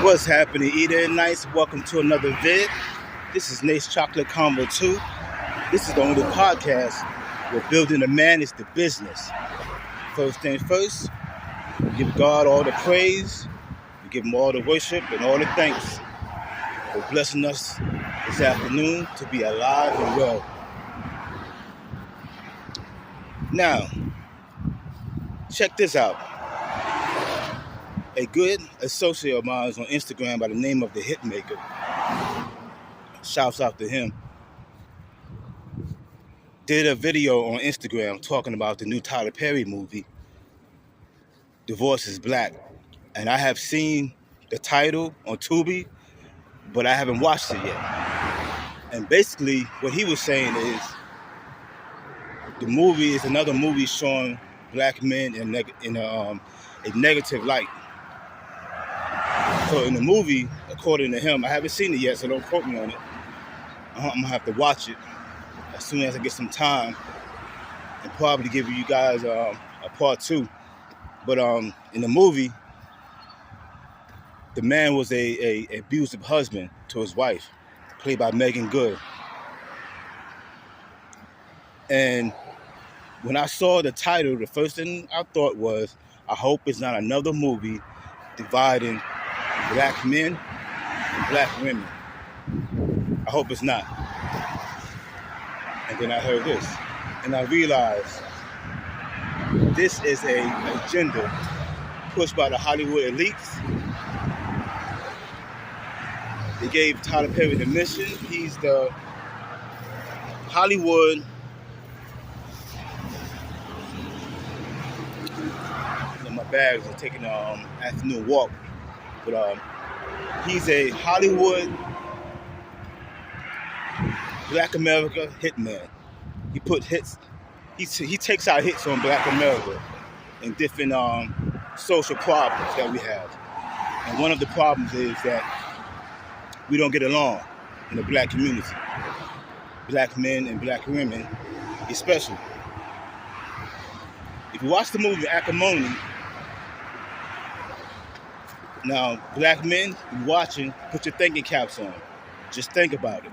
What's happening, Eater and Nice? Welcome to another vid. This is Nate's Chocolate Combo 2. This is the only podcast where building a man is the business. First things first, we give God all the praise, we give him all the worship and all the thanks for blessing us this afternoon to be alive and well. Now, check this out. A good associate of mine is on Instagram by the name of the Hitmaker. Shouts out to him. Did a video on Instagram talking about the new Tyler Perry movie, Divorce is Black. And I have seen the title on Tubi, but I haven't watched it yet. And basically what he was saying is the movie is another movie showing black men in a negative light. So in the movie, according to him, I haven't seen it yet, so don't quote me on it. I'm gonna have to watch it as soon as I get some time and probably give you guys a part 2. But in the movie, the man was a abusive husband to his wife, played by Megan Good. And when I saw the title, the first thing I thought was, I hope it's not another movie dividing black men and black women. I hope it's not. And then I heard this, and I realized this is an agenda pushed by the Hollywood elites. They gave Tyler Perry the mission. He's the Hollywood my bags are taking an afternoon walk. But he's a Hollywood Black America hitman. He put hits. He takes out hits on Black America and different social problems that we have. And one of the problems is that we don't get along in the black community. Black men and black women, especially. If you watch the movie Acrimony, now black men, you watching, put your thinking caps on. Just think about it.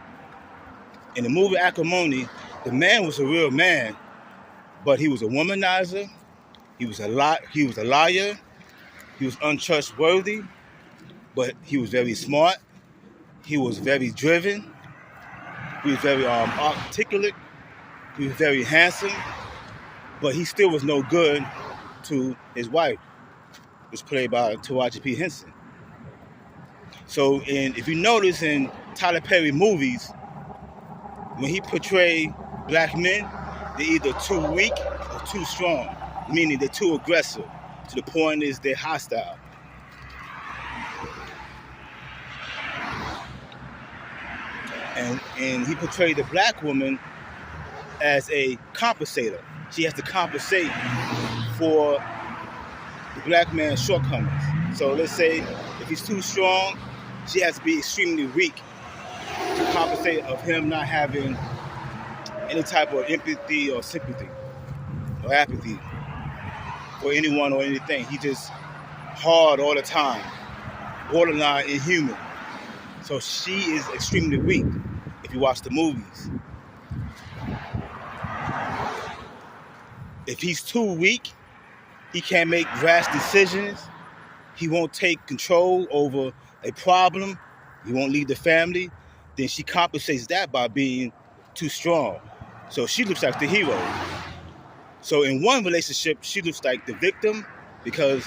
In the movie Acrimony, the man was a real man, but he was a womanizer. He was a liar. He was untrustworthy, but he was very smart. He was very driven. He was very articulate. He was very handsome, but he still was no good to his wife, which was played by Taraji P. Henson. So, if you notice in Tyler Perry movies, when he portrays black men, they're either too weak or too strong, meaning they're too aggressive, to the point is they're hostile. And he portrayed the black woman as a compensator. She has to compensate for the black man's shortcomings. So let's say if he's too strong, she has to be extremely weak to compensate of him not having any type of empathy or sympathy or apathy for anyone or anything. He just hard all the time, borderline inhuman. So she is extremely weak if you watch the movies. If he's too weak, he can't make rash decisions. He won't take control over a problem. He won't lead the family. Then she compensates that by being too strong. So she looks like the hero. So in one relationship, she looks like the victim because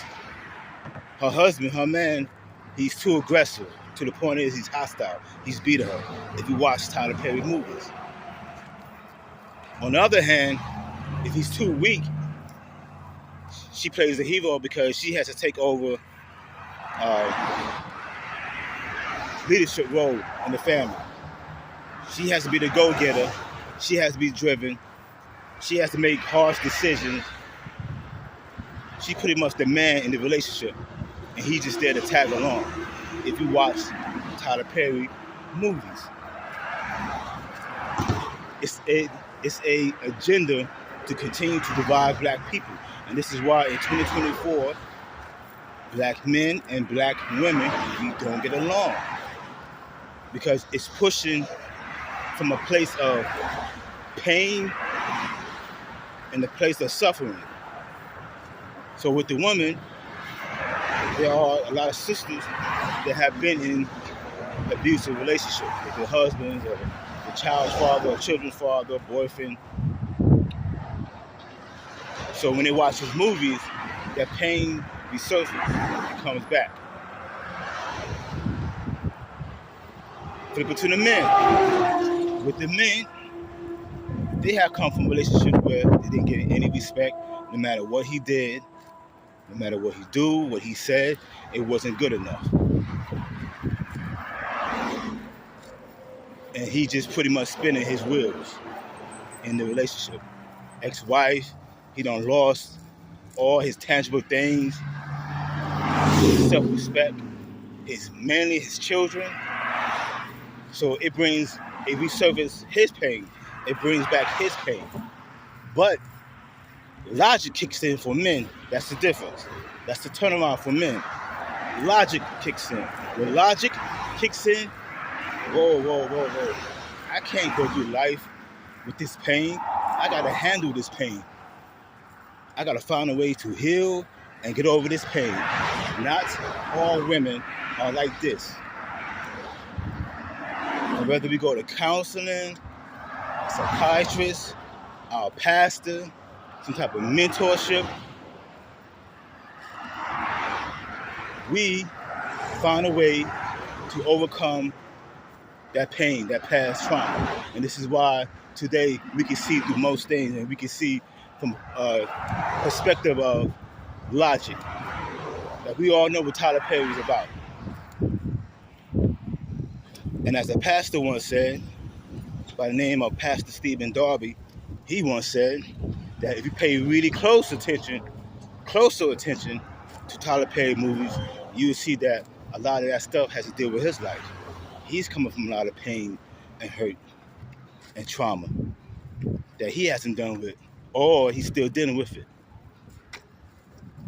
her husband, her man, he's too aggressive. To the point is he's hostile. He's beat her. If you watch Tyler Perry movies. On the other hand, if he's too weak, she plays the hero because she has to take over leadership role in the family. She has to be the go-getter. She has to be driven. She has to make harsh decisions. She's pretty much the man in the relationship, and he's just there to tag along. If you watch Tyler Perry movies, it's a agenda to continue to divide black people, and this is why in 2024 black men and black women, we don't get along because it's pushing from a place of pain and a place of suffering. So with the woman, there are a lot of sisters that have been in abusive relationships with their husbands or the child's father or children's father, boyfriend. So when they watch these movies, that pain resurfaces and comes back. Flip it to the men. With the men, they have come from relationships where they didn't get any respect, no matter what he did, no matter what he do, what he said, it wasn't good enough. And he just pretty much spinning his wheels in the relationship. Ex-wife, he done lost all his tangible things, his self-respect, his manly, his children. So it resurfaces his pain. It brings back his pain. But logic kicks in for men. That's the difference. That's the turnaround for men. Logic kicks in. When logic kicks in, whoa. I can't go through life with this pain. I gotta handle this pain. I gotta find a way to heal and get over this pain. Not all women are like this. And whether we go to counseling, a psychiatrist, our pastor, some type of mentorship, we find a way to overcome that pain, that past trauma. And this is why today we can see through most things, and we can see from a perspective of logic. Like we all know what Tyler Perry is about. And as a pastor once said, by the name of Pastor Stephen Darby, he once said that if you pay really closer attention to Tyler Perry movies, you will see that a lot of that stuff has to deal with his life. He's coming from a lot of pain and hurt and trauma that he hasn't done with, or he's still dealing with it.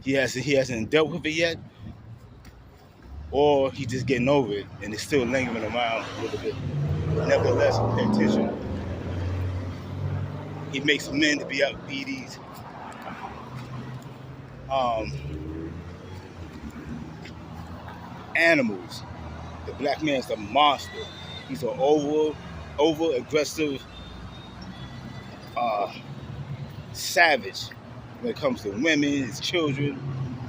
He hasn't dealt with it yet, or he's just getting over it and it's still lingering around a little bit. But nevertheless, pay attention. He makes men to be these animals. The black man is a monster. He's an over aggressive savage when it comes to women, his children,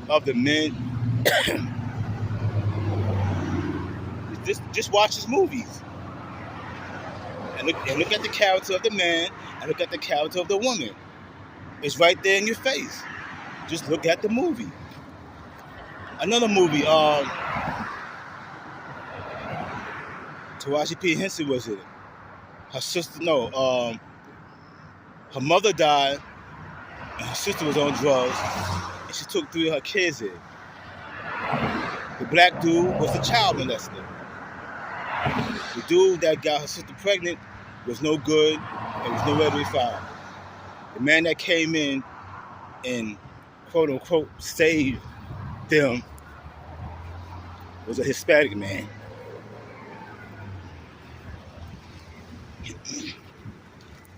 other men. just watch his movies and look at the character of the man and look at the character of the woman. It's right there in your face. Just look at the movie. Another movie, Taraji P. Henson was in it. Her mother died and her sister was on drugs and she took 3 of her kids in. The black dude was the child molester. The dude that got her sister pregnant was no good and was nowhere to be found. The man that came in and quote unquote saved them was a Hispanic man.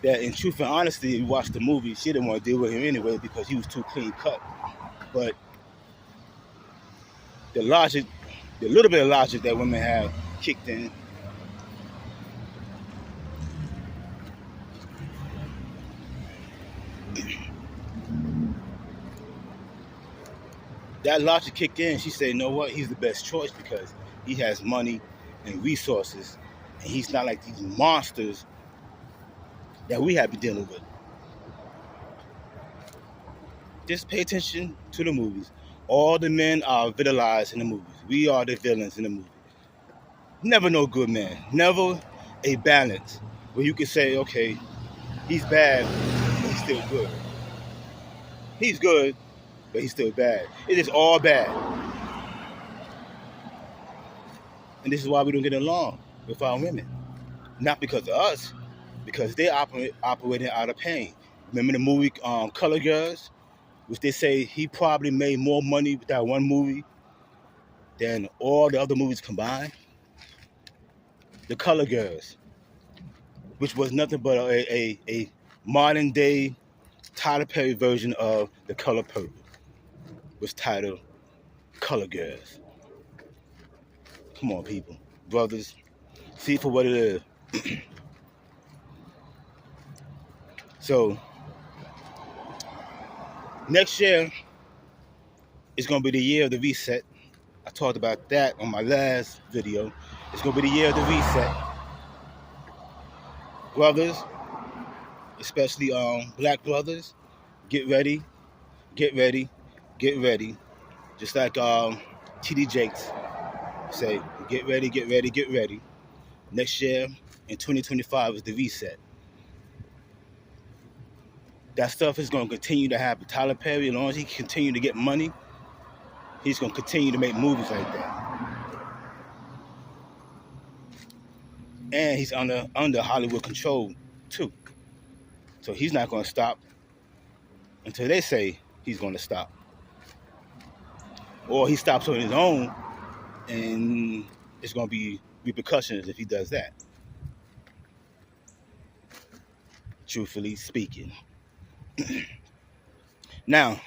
That in truth and honesty, if you watch the movie, she didn't want to deal with him anyway because he was too clean cut. But the little bit of logic that women have kicked in. That logic kicked in. She said, you know what? He's the best choice because he has money and resources. And he's not like these monsters that we have been dealing with. Just pay attention to the movies. All the men are villainized in the movies. We are the villains in the movie. Never no good man. Never a balance where you can say, okay, he's bad, but he's still good. He's good, but he's still bad. It is all bad. And this is why we don't get along with our women. Not because of us, because they operating out of pain. Remember the movie Color Girls? Which they say he probably made more money with that one movie than all the other movies combined. The Color Girls, which was nothing but a modern day Tyler Perry version of The Color Purple, was titled Color Girls. Come on, people, brothers, see it for what it is. So, next year is going to be the year of the reset. I talked about that on my last video. It's going to be the year of the reset. Brothers, especially black brothers, get ready, get ready, get ready. Just like TD Jakes say, get ready, get ready, get ready. Next year in 2025 is the reset. That stuff is going to continue to happen. Tyler Perry, as long as he continue to get money, he's going to continue to make movies like that. And he's under Hollywood control too. So he's not going to stop until they say he's going to stop. Or he stops on his own, and it's going to be repercussions if he does that. Truthfully speaking. Now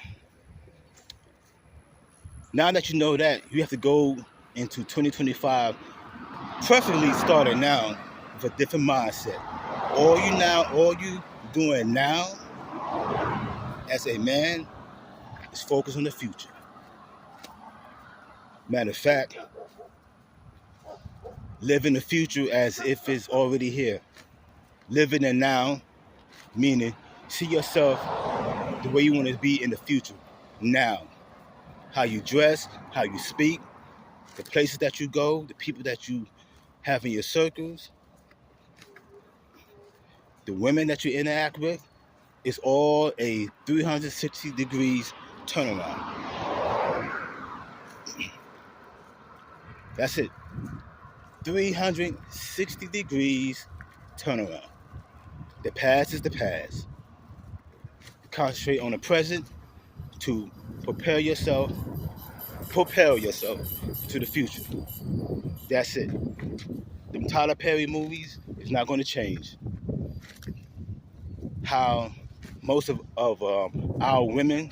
that you know that, you have to go into 2025, preferably starting now with a different mindset. All you doing now as a man is focus on the future. Matter of fact, live in the future as if it's already here. Live in the now, meaning see yourself the way you want to be in the future now. How you dress, how you speak, the places that you go, the people that you have in your circles, the women that you interact with. It's all a 360 degrees turnaround. That's it. 360 degrees turnaround. The past is the past. Concentrate on the present to propel yourself to the future. That's it. Them Tyler Perry movies is not going to change. How most of our women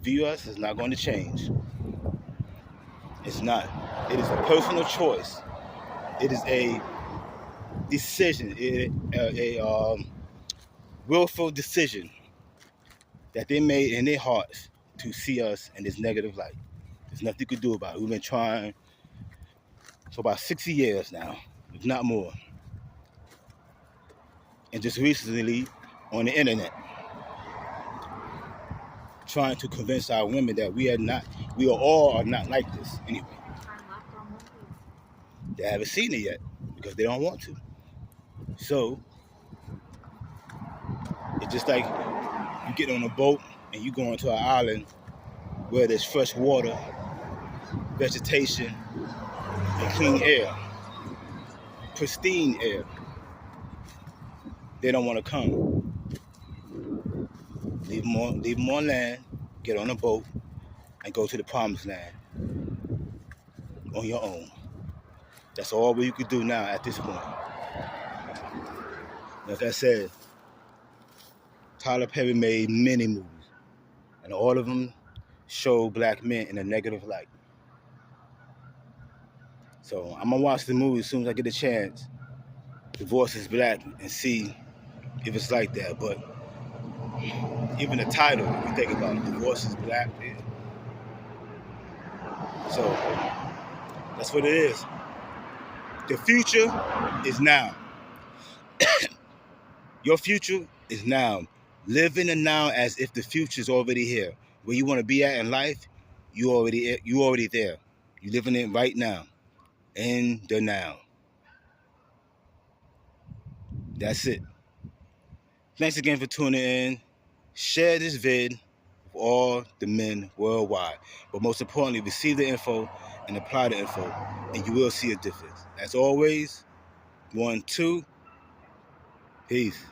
view us is not going to change. It's not. It is a personal choice. It is a decision, a willful decision that they made in their hearts to see us in this negative light. There's nothing you could do about it. We've been trying for about 60 years now, if not more. And just recently on the internet, trying to convince our women that we all are not like this anyway. They haven't seen it yet because they don't want to. So it's just like you get on a boat and you go onto an island where there's fresh water, vegetation, and clean air, pristine air. They don't want to come. Leave them on land, get on a boat, and go to the promised land on your own. That's all you could do now at this point. Like I said, Tyler Perry made many movies, and all of them show black men in a negative light. So I'm gonna watch the movie as soon as I get a chance. Divorce is Black, and see if it's like that. But even the title, if you think about it, Divorce is Black. Yeah. So that's what it is. The future is now. Your future is now. Live in the now as if the future is already here. Where you want to be at in life, you already there. You living it right now. In the now. That's it. Thanks again for tuning in. Share this vid with all the men worldwide. But most importantly, receive the info and apply the info, and you will see a difference. As always, 1, 2, peace.